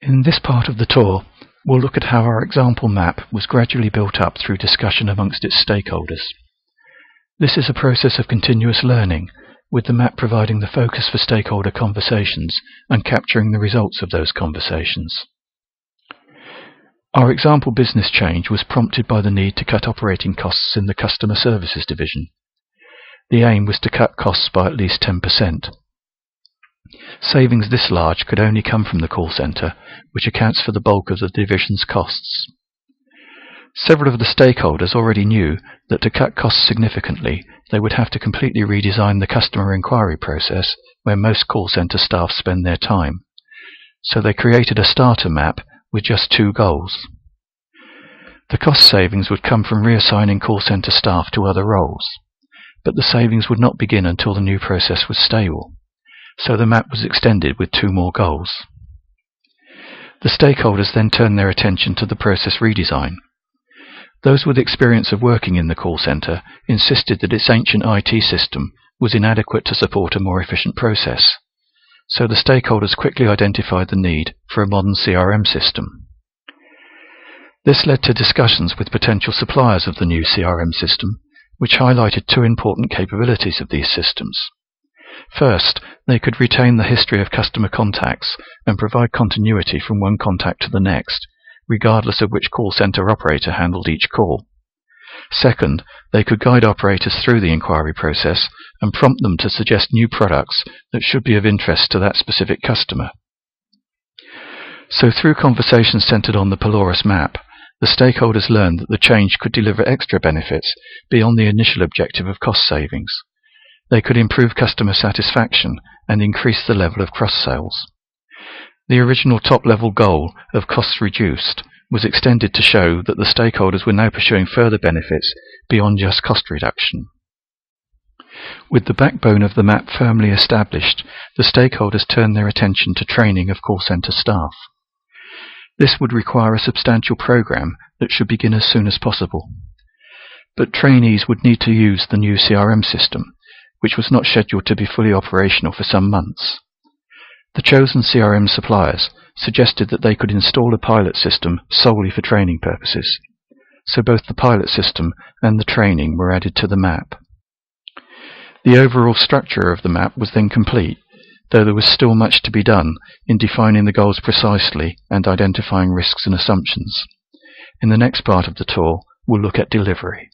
In this part of the tour, we'll look at how our example map was gradually built up through discussion amongst its stakeholders. This is a process of continuous learning, with the map providing the focus for stakeholder conversations and capturing the results of those conversations. Our example business change was prompted by the need to cut operating costs in the customer services division. The aim was to cut costs by at least 10%. Savings this large could only come from the call centre, which accounts for the bulk of the division's costs. Several of the stakeholders already knew that to cut costs significantly, they would have to completely redesign the customer inquiry process where most call centre staff spend their time. So they created a starter map with just two goals. The cost savings would come from reassigning call centre staff to other roles, but the savings would not begin until the new process was stable. So the map was extended with two more goals. The stakeholders then turned their attention to the process redesign. Those with experience of working in the call centre insisted that its ancient IT system was inadequate to support a more efficient process. So the stakeholders quickly identified the need for a modern CRM system. This led to discussions with potential suppliers of the new CRM system, which highlighted two important capabilities of these systems. First, they could retain the history of customer contacts and provide continuity from one contact to the next, regardless of which call centre operator handled each call. Second, they could guide operators through the inquiry process and prompt them to suggest new products that should be of interest to that specific customer. So through conversations centred on the Polaris map, the stakeholders learned that the change could deliver extra benefits beyond the initial objective of cost savings. They could improve customer satisfaction and increase the level of cross-sales. The original top-level goal of costs reduced was extended to show that the stakeholders were now pursuing further benefits beyond just cost reduction. With the backbone of the map firmly established, the stakeholders turned their attention to training of call centre staff. This would require a substantial program that should begin as soon as possible. But trainees would need to use the new CRM system, which was not scheduled to be fully operational for some months. The chosen CRM suppliers suggested that they could install a pilot system solely for training purposes, so both the pilot system and the training were added to the map. The overall structure of the map was then complete, though there was still much to be done in defining the goals precisely and identifying risks and assumptions. In the next part of the tour, we'll look at delivery.